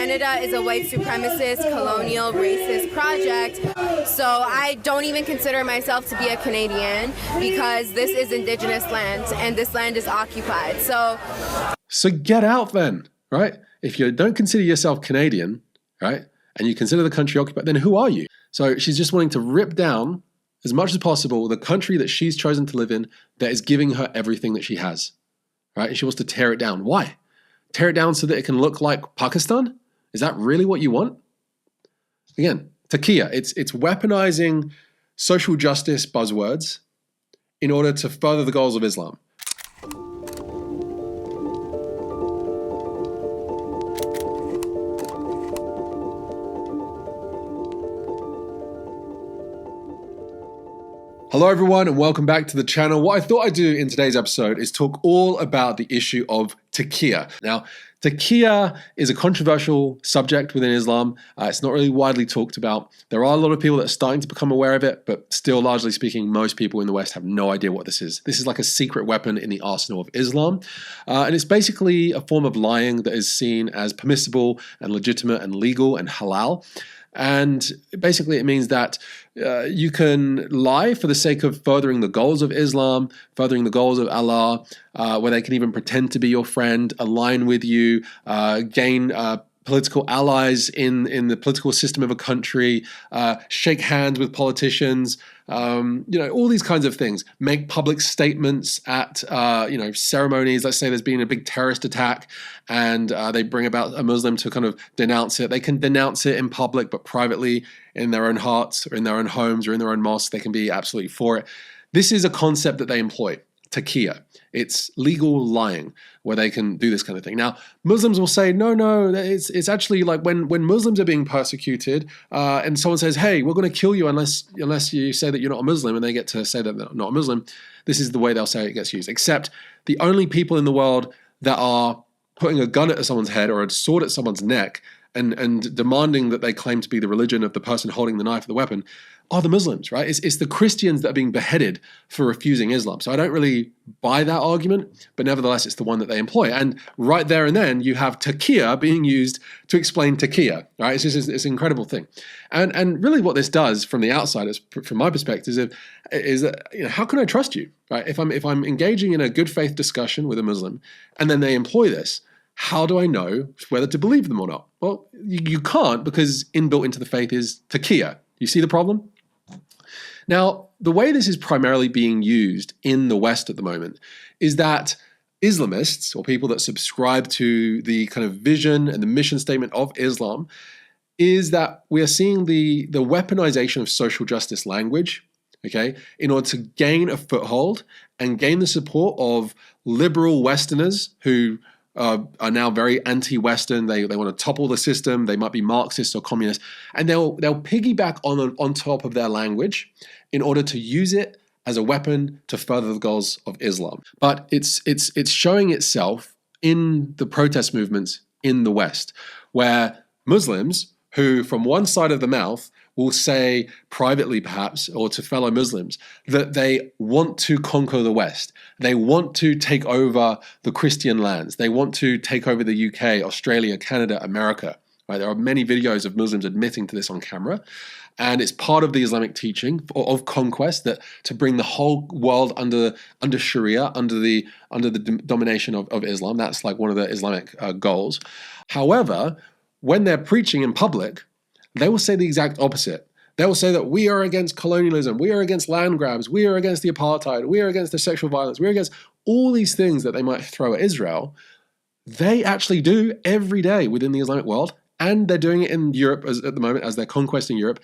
Canada is a white supremacist, colonial, racist project. So I don't even consider myself to be a Canadian because this is Indigenous land and this land is occupied. So get out then, right? If you don't consider yourself Canadian, right, and you consider the country occupied, then who are you? So she's just wanting to rip down as much as possible the country that she's chosen to live in that is giving her everything that she has, right? And she wants to tear it down. Why? Tear it down so that it can look like Pakistan? Is that really what you want? Again, Taqiyya, it's weaponizing social justice buzzwords in order to further the goals of Islam. Hello everyone and welcome back to the channel. What I thought I'd do in today's episode is talk all about the issue of Taqiyya. Now, Taqiyya is a controversial subject within Islam. It's not really widely talked about. There are a lot of people that are starting to become aware of it, but still, largely speaking, most people in the West have no idea what this is. This is like a secret weapon in the arsenal of Islam. And it's basically a form of lying that is seen as permissible and legitimate and legal and halal. And basically it means that you can lie for the sake of furthering the goals of Islam, furthering the goals of Allah, where they can even pretend to be your friend, align with you, gain political allies in the political system of a country, shake hands with politicians, all these kinds of things. Make public statements at ceremonies. Let's say there's been a big terrorist attack and they bring about a Muslim to kind of denounce it. They can denounce it in public, but privately in their own hearts or in their own homes or in their own mosques, they can be absolutely for it. This is a concept that they employ. Taqiyya. It's legal lying where they can do this kind of thing. Now, Muslims will say, no, it's actually like when Muslims are being persecuted and someone says, hey, we're going to kill you unless you say that you're not a Muslim, and they get to say that they're not a Muslim. This is the way they'll say it gets used. Except the only people in the world that are putting a gun at someone's head or a sword at someone's neck and demanding that they claim to be the religion of the person holding the knife or the weapon are the Muslims, right? It's the Christians that are being beheaded for refusing Islam. So I don't really buy that argument, but nevertheless, it's the one that they employ. And right there and then, you have Taqiyya being used to explain Taqiyya, right? It's an incredible thing. And really what this does from the outside, from my perspective, is that, how can I trust you, right? If I'm engaging in a good faith discussion with a Muslim, and then they employ this, how do I know whether to believe them or not? Well, you can't, because inbuilt into the faith is Taqiyya. You see the problem? Now, the way this is primarily being used in the West at the moment is that Islamists, or people that subscribe to the kind of vision and the mission statement of Islam, is that we are seeing the weaponization of social justice language, okay, in order to gain a foothold and gain the support of liberal Westerners who are now very anti-Western. They want to topple the system. They might be Marxists or communists, and they'll piggyback on top of their language in order to use it as a weapon to further the goals of Islam. But it's showing itself in the protest movements in the West, where Muslims who, from one side of the mouth, will say privately perhaps, or to fellow Muslims, that they want to conquer the West. They want to take over the Christian lands. They want to take over the UK, Australia, Canada, America. Right? There are many videos of Muslims admitting to this on camera. And it's part of the Islamic teaching of conquest, that to bring the whole world under Sharia, under the domination of Islam. That's like one of the Islamic goals. However, when they're preaching in public, they will say the exact opposite. They will say that we are against colonialism, we are against land grabs, we are against the apartheid, we are against the sexual violence, we're against all these things that they might throw at Israel. They actually do every day within the Islamic world, and they're doing it in Europe at the moment as they're conquesting Europe,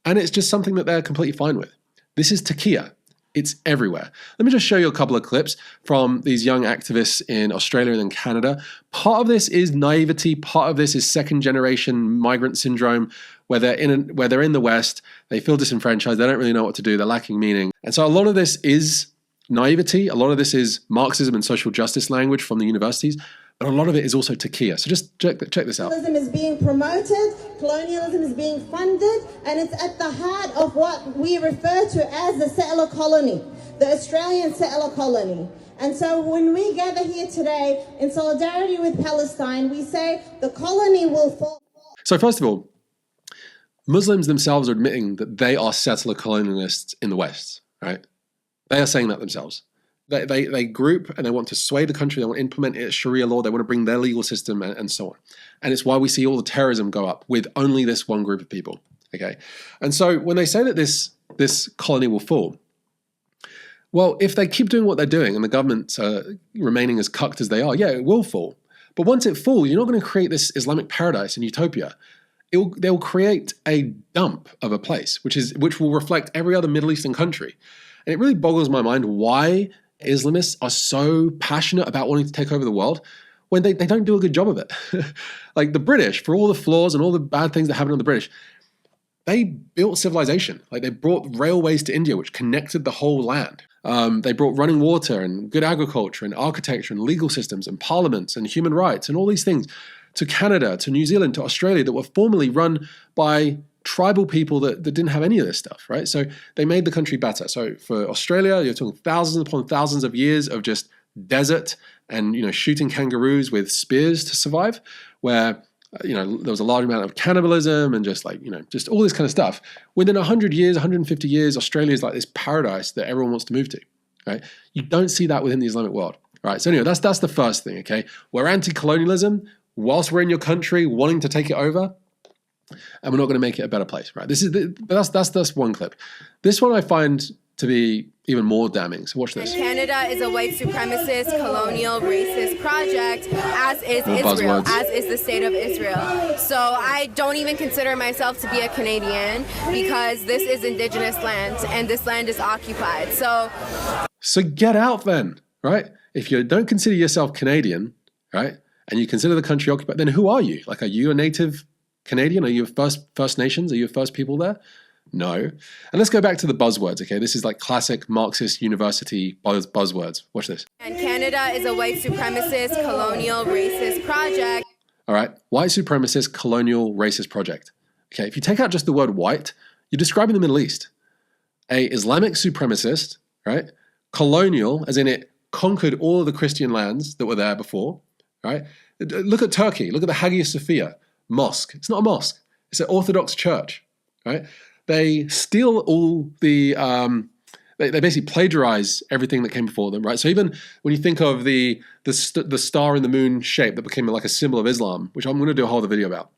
and it's just something that they're completely fine with. This is Taqiyya. It's everywhere. Let me just show you a couple of clips from these young activists in Australia and Canada. Part of this is naivety. Part of this is second-generation migrant syndrome, where they're in the West, they feel disenfranchised, they don't really know what to do, they're lacking meaning. And so a lot of this is naivety. A lot of this is Marxism and social justice language from the universities. But a lot of it is also Taqiyya. So just check this out. Colonialism is being promoted, colonialism is being funded, and it's at the heart of what we refer to as the settler colony, the Australian settler colony. And so when we gather here today in solidarity with Palestine, we say the colony will fall. So first of all, Muslims themselves are admitting that they are settler colonialists in the West, right? They are saying that themselves. They group and they want to sway the country. They want to implement Sharia law. They want to bring their legal system and so on. And it's why we see all the terrorism go up with only this one group of people. Okay, and so when they say that this colony will fall, well, if they keep doing what they're doing and the government's remaining as cucked as they are, yeah, it will fall. But once it falls, you're not going to create this Islamic paradise and utopia. They'll create a dump of a place, which will reflect every other Middle Eastern country. And it really boggles my mind why Islamists are so passionate about wanting to take over the world when they don't do a good job of it. Like the British, for all the flaws and all the bad things that happened on the British, they built civilization. Like they brought railways to India, which connected the whole land. They brought running water and good agriculture and architecture and legal systems and parliaments and human rights and all these things to Canada, to New Zealand, to Australia that were formerly run by tribal people that didn't have any of this stuff, right? So they made the country better. So for Australia, you're talking thousands upon thousands of years of just desert and, shooting kangaroos with spears to survive, where, there was a large amount of cannibalism and just just all this kind of stuff. Within 100 years, 150 years, Australia is like this paradise that everyone wants to move to, right? You don't see that within the Islamic world, right? So anyway, that's the first thing, okay? We're anti-colonialism whilst we're in your country wanting to take it over, and we're not going to make it a better place, right? That's one clip. This one I find to be even more damning. So watch this. Canada is a white supremacist, colonial, racist project, as is More Israel, buzzwords. as is the state of Israel. So I don't even consider myself to be a Canadian because this is indigenous land and this land is occupied. So get out then, right? If you don't consider yourself Canadian, right, and you consider the country occupied, then who are you? Like, are you a native Canadian? Are you First Nations? Are you first people there? No. And let's go back to the buzzwords, okay? This is like classic Marxist university buzzwords. Watch this. And Canada is a white supremacist, colonial, racist project. All right, white supremacist, colonial, racist project. Okay, if you take out just the word white, you're describing the Middle East. A Islamic supremacist, right? Colonial, as in it conquered all of the Christian lands that were there before, right? Look at Turkey. Look at the Hagia Sophia mosque. It's not a mosque. It's an Orthodox church, right? They steal all the, they basically plagiarize everything that came before them, right? So even when you think of the star in the moon shape that became like a symbol of Islam, which I'm going to do a whole other video about,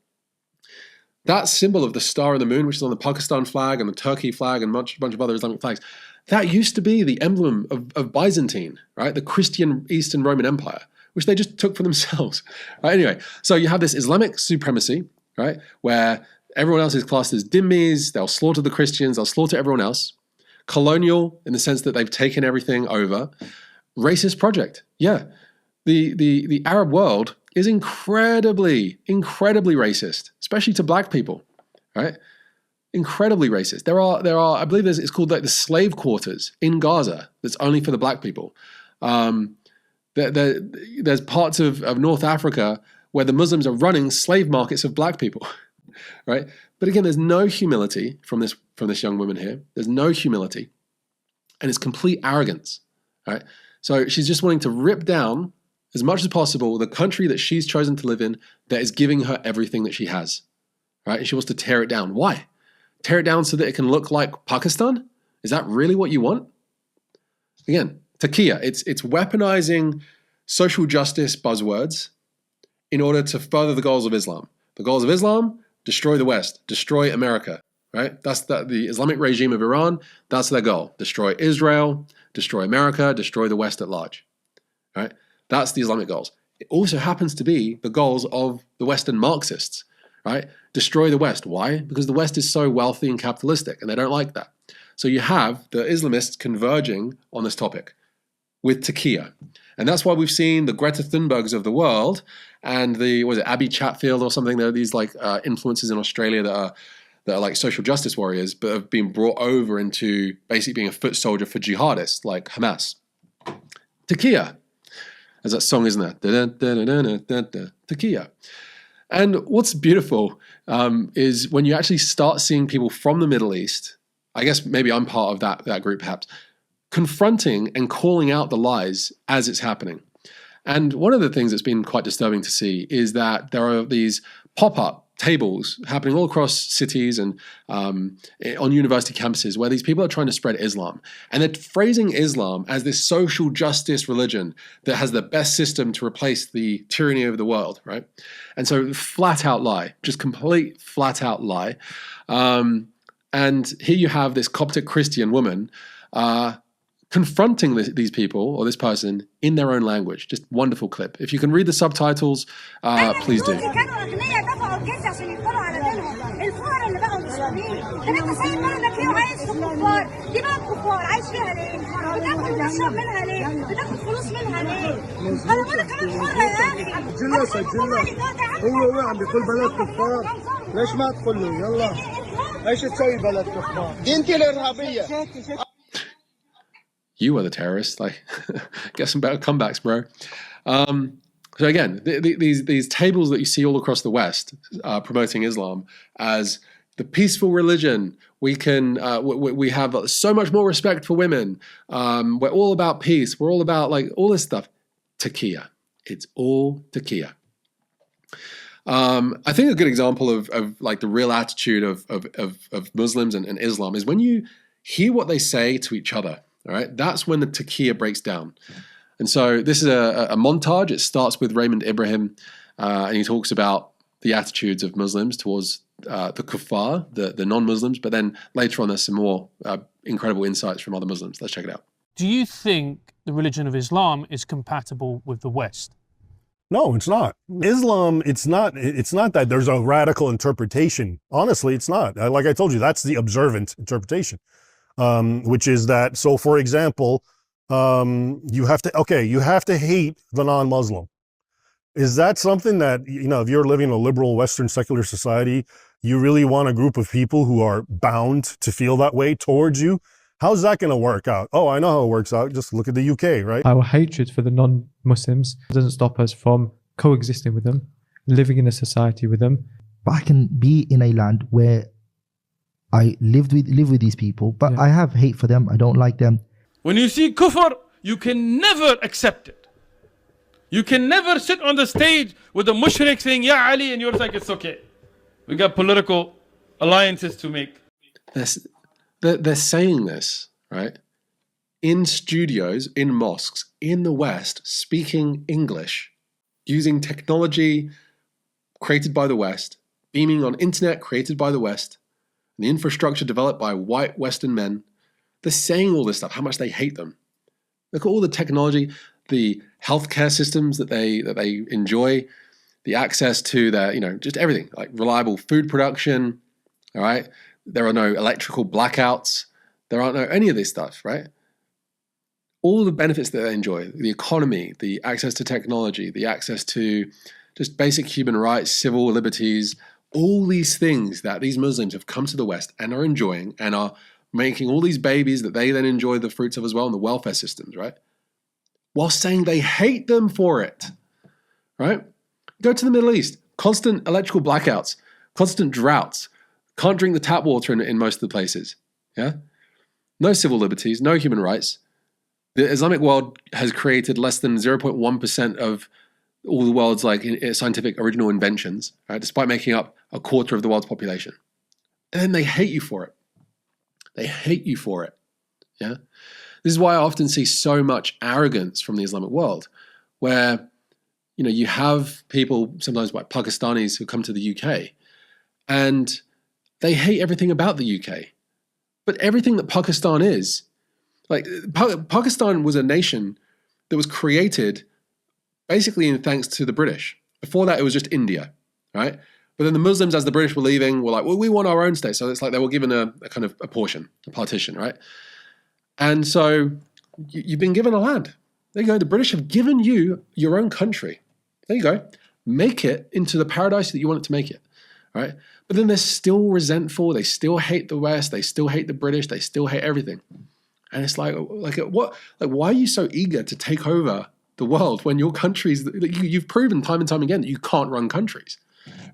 that symbol of the star in the moon, which is on the Pakistan flag and the Turkey flag and a bunch of other Islamic flags, that used to be the emblem of Byzantine, right? The Christian Eastern Roman Empire, which they just took for themselves. Right? Anyway, so you have this Islamic supremacy, right, where everyone else is classed as dhimmis, they'll slaughter the Christians, they'll slaughter everyone else. Colonial, in the sense that they've taken everything over. Racist project, yeah. The Arab world is incredibly racist, especially to black people, right? Incredibly racist. There are I believe it's called like the slave quarters in Gaza that's only for the black people. There's parts of North Africa where the Muslims are running slave markets of black people, right? But again, there's no humility from this young woman here. There's no humility, and it's complete arrogance, right? So she's just wanting to rip down as much as possible the country that she's chosen to live in that is giving her everything that she has, right? And she wants to tear it down. Why? Tear it down so that it can look like Pakistan? Is that really what you want? Again, Taqiyya, it's weaponizing social justice buzzwords in order to further the goals of Islam. The goals of Islam: destroy the West, destroy America, right? That's the Islamic regime of Iran. That's their goal: destroy Israel, destroy America, destroy the West at large, right? That's the Islamic goals. It also happens to be the goals of the Western Marxists, right? Destroy the West. Why? Because the West is so wealthy and capitalistic, and they don't like that. So you have the Islamists converging on this topic with Taqiyya. And that's why we've seen the Greta Thunbergs of the world and Abby Chatfield or something. There are these like influences in Australia that are like social justice warriors, but have been brought over into basically being a foot soldier for jihadists like Hamas. Taqiyya. As that song, isn't it? Taqiyya. And what's beautiful is when you actually start seeing people from the Middle East, I guess maybe I'm part of that group perhaps, confronting and calling out the lies as it's happening. And one of the things that's been quite disturbing to see is that there are these pop-up tables happening all across cities and on university campuses where these people are trying to spread Islam. And they're phrasing Islam as this social justice religion that has the best system to replace the tyranny of the world, right? And so flat out lie, just complete flat out lie. And here you have this Coptic Christian woman confronting these people or this person in their own language. Just wonderful clip. If you can read the subtitles, please do. You are the terrorist. Like, get some better comebacks, bro. So again, these tables that you see all across the West promoting Islam as the peaceful religion. We have so much more respect for women. We're all about peace. We're all about like all this stuff. Taqiyya. It's all taqiyya. I think a good example of like the real attitude of Muslims and Islam is when you hear what they say to each other. All right, that's when the taqiyya breaks down. And so this is a montage. It starts with Raymond Ibrahim, and he talks about the attitudes of Muslims towards the kuffar, the non-Muslims, but then later on there's some more incredible insights from other Muslims. Let's check it out. Do you think the religion of Islam is compatible with the West? No, it's not. Islam, it's not that there's a radical interpretation. Honestly, it's not. Like I told you, that's the observant interpretation. Which is that, so for example, you have to hate the non-Muslim. Is that something that, if you're living in a liberal Western secular society, you really want a group of people who are bound to feel that way towards you? How's that going to work out? Oh, I know how it works out. Just look at the UK, right? Our hatred for the non-Muslims doesn't stop us from coexisting with them, living in a society with them. But I can be in a land where I live with these people, but I have hate for them. I don't like them. When you see kufr, you can never accept it. You can never sit on the stage with a mushrik saying, Ya Ali, and you're like, it's okay. We got political alliances to make. They're saying this, right? In studios, in mosques, in the West, speaking English, using technology created by the West, beaming on internet created by the West, the infrastructure developed by white Western men. They're saying all this stuff, how much they hate them. Look at all the technology, the healthcare systems that they enjoy, the access to their, just everything, like reliable food production, all right? There are no electrical blackouts. There aren't any of this stuff, right? All the benefits that they enjoy, the economy, the access to technology, the access to just basic human rights, civil liberties, all these things that these Muslims have come to the West and are enjoying and are making all these babies that they then enjoy the fruits of as well in the welfare systems, right? While saying they hate them for it, right? Go to the Middle East, constant electrical blackouts, constant droughts, can't drink the tap water in most of the places, yeah? No civil liberties, no human rights. The Islamic world has created less than 0.1% of all the world's scientific original inventions, right, despite making up a quarter of the world's population. And then they hate you for it. They hate you for it. Yeah. This is why I often see so much arrogance from the Islamic world, where you have people, sometimes like Pakistanis, who come to the UK and they hate everything about the UK. But everything that Pakistan is, Pakistan was a nation that was created basically in thanks to the British. Before that, it was just India, right? But then the Muslims, as the British were leaving, were like, well, we want our own state. So it's like they were given a kind of a portion, a partition, right? And so you've been given a land. There you go. The British have given you your own country. There you go. Make it into the paradise that you want it to make it, right? But then they're still resentful. They still hate the West. They still hate the British. They still hate everything. And it's like why are you so eager to take over the world when your countries, you've proven time and time again that you can't run countries,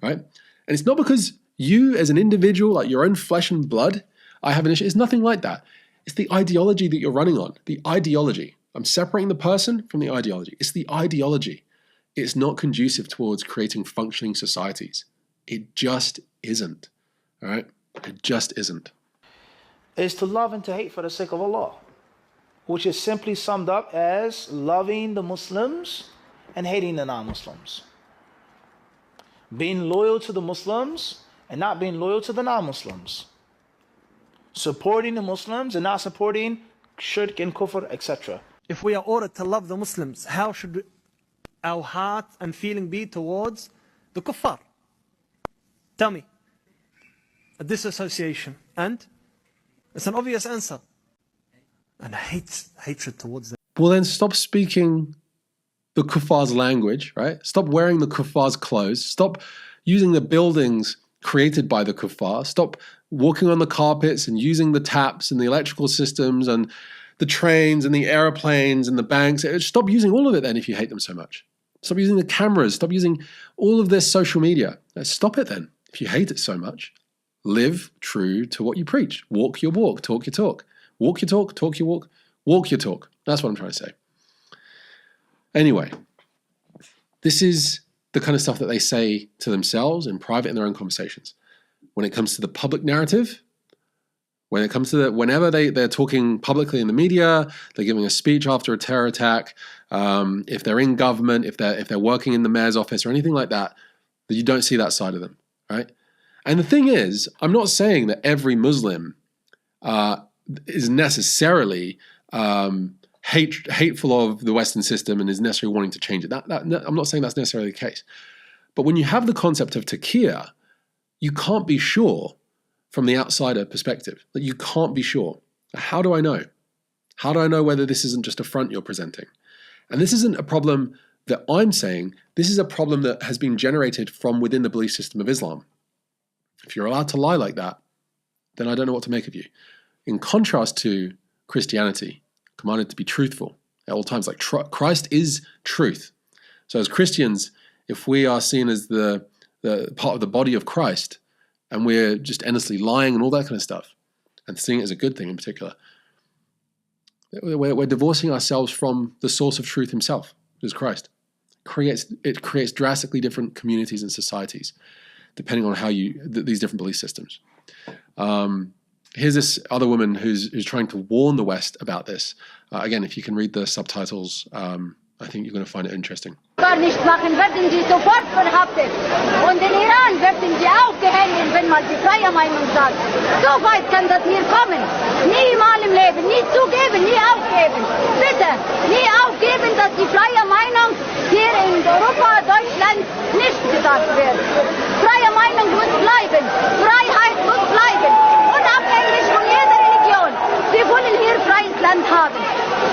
right? And it's not because you as an individual, like your own flesh and blood, I have an issue. It's nothing like that. It's the ideology that you're running on, the ideology. I'm separating the person from the ideology. It's the ideology. It's not conducive towards creating functioning societies. It just isn't. All right? It just isn't. Is to love and to hate for the sake of Allah, which is simply summed up as loving the Muslims and hating the non-Muslims. Being loyal to the Muslims and not being loyal to the non-Muslims. Supporting the Muslims and not supporting shirk and kufr, etc. If we are ordered to love the Muslims, how should our heart and feeling be towards the kuffar? Tell me. A disassociation. And? It's an obvious answer. And hatred towards them. Well, then stop speaking the kuffar's language, right? Stop wearing the kuffar's clothes. Stop using the buildings created by the kuffar. Stop walking on the carpets and using the taps and the electrical systems and the trains and the airplanes and the banks. Stop using all of it then if you hate them so much. Stop using the cameras. Stop using all of this social media. Stop it then if you hate it so much. Live true to what you preach. Walk your walk, talk your talk. Walk your talk, talk your walk, walk your talk. That's what I'm trying to say. Anyway, this is the kind of stuff that they say to themselves in private in their own conversations. When it comes to the public narrative, when it comes to whenever they're talking publicly in the media, they're giving a speech after a terror attack, if they're in government, if they're working in the mayor's office or anything like that, that you don't see that side of them, right? And the thing is, I'm not saying that every Muslim is necessarily hateful of the Western system and is necessarily wanting to change it. I'm not saying that's necessarily the case. But when you have the concept of taqiyya, you can't be sure from the outsider perspective. That you can't be sure. How do I know? How do I know whether this isn't just a front you're presenting? And this isn't a problem that I'm saying. This is a problem that has been generated from within the belief system of Islam. If you're allowed to lie like that, then I don't know what to make of you. In contrast to Christianity, commanded to be truthful at all times. Like Christ is truth. So as Christians, if we are seen as the part of the body of Christ, and we're just endlessly lying and all that kind of stuff, and seeing it as a good thing in particular, we're divorcing ourselves from the source of truth himself, which is Christ. It creates drastically different communities and societies, depending on how these different belief systems. Here's this other woman who's trying to warn the West about this. Again, if you can read the subtitles, I think you're going to find it interesting. Nicht machen, werden sie sofort verhaftet. Und in Iran werden sie aufgehängt, wenn man die freie Meinung sagt. So weit kann das hier kommen. Niemals im Leben, nie zugeben, nie aufgeben. Bitte, nie aufgeben, dass die freie Meinung hier in Europa, Deutschland nicht gesagt wird. Freie Meinung muss bleiben. Freiheit muss bleiben. Unabhängig von jeder Religion. Wir wollen hier freies Land haben.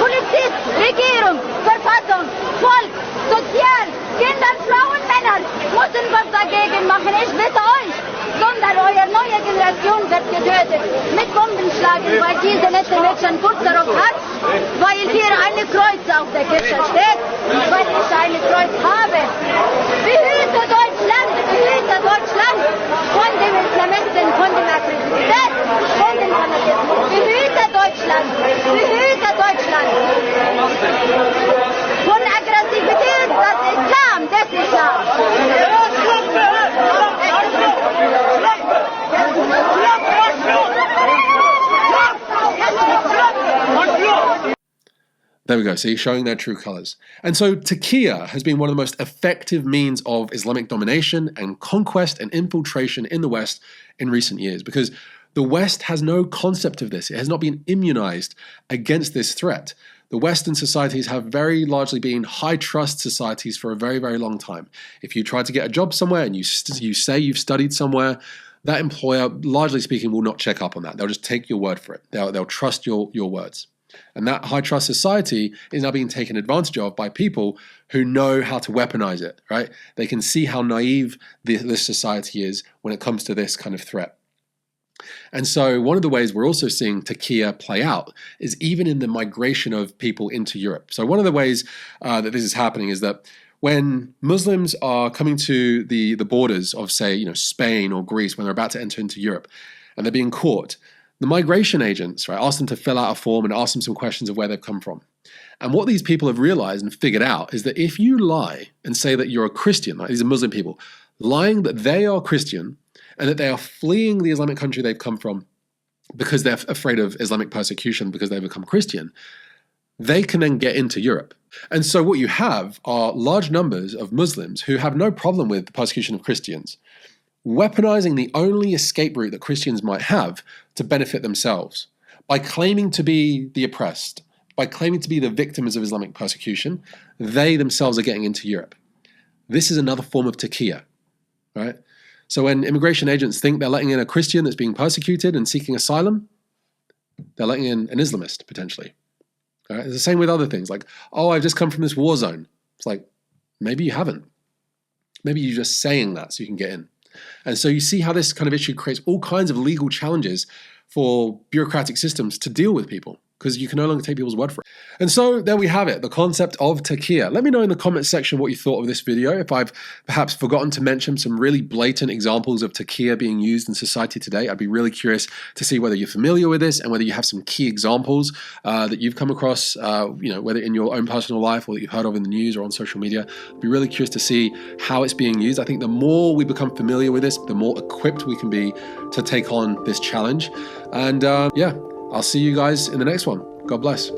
Politik, Regierung, Verfassung, Volk, Sozial, Kinder, Frauen, Männer müssen was dagegen machen. Ich bitte euch, sondern eure neue Generation wird getötet mit Bombenschlagen, weil diese nette Mädchen kurz darauf hat, weil hier eine Kreuz auf der Kirche steht, weil ich eine Kreuz habe. Behüte Deutschland von dem Islamisten, von dem Aktivismus, von dem Fanatismus. Behüte Deutschland. Von Aggressivität, das Islam, das Islam. There we go. So you're showing their true colors. And so taqiyya has been one of the most effective means of Islamic domination and conquest and infiltration in the West in recent years, because the West has no concept of this. It has not been immunized against this threat. The Western societies have very largely been high trust societies for a very, very long time. If you try to get a job somewhere and you say you've studied somewhere, that employer, largely speaking, will not check up on that. They'll just take your word for it. They'll trust your words. And that high trust society is now being taken advantage of by people who know how to weaponize it, right? They can see how naive this society is when it comes to this kind of threat. And so one of the ways we're also seeing taqiyya play out is even in the migration of people into Europe. So one of the ways that this is happening is that when Muslims are coming to the borders of, say, Spain or Greece, when they're about to enter into Europe and they're being caught, the migration agents, right, ask them to fill out a form and ask them some questions of where they've come from. And what these people have realized and figured out is that if you lie and say that you're a Christian, like these are Muslim people, lying that they are Christian and that they are fleeing the Islamic country they've come from because they're afraid of Islamic persecution because they've become Christian, they can then get into Europe. And so what you have are large numbers of Muslims who have no problem with the persecution of Christians, weaponizing the only escape route that Christians might have to benefit themselves by claiming to be the oppressed, by claiming to be the victims of Islamic persecution. They themselves are getting into Europe. This is another form of taqiyya, right? So when immigration agents think they're letting in a Christian that's being persecuted and seeking asylum, they're letting in an Islamist, potentially. Right? It's the same with other things, like, oh, I've just come from this war zone. It's like, maybe you haven't. Maybe you're just saying that so you can get in. And so you see how this kind of issue creates all kinds of legal challenges for bureaucratic systems to deal with people, because you can no longer take people's word for it. And so there we have it, the concept of taqiyya. Let me know in the comments section what you thought of this video. If I've perhaps forgotten to mention some really blatant examples of taqiyya being used in society today, I'd be really curious to see whether you're familiar with this and whether you have some key examples that you've come across, whether in your own personal life or that you've heard of in the news or on social media. I'd be really curious to see how it's being used. I think the more we become familiar with this, the more equipped we can be to take on this challenge. And I'll see you guys in the next one. God bless.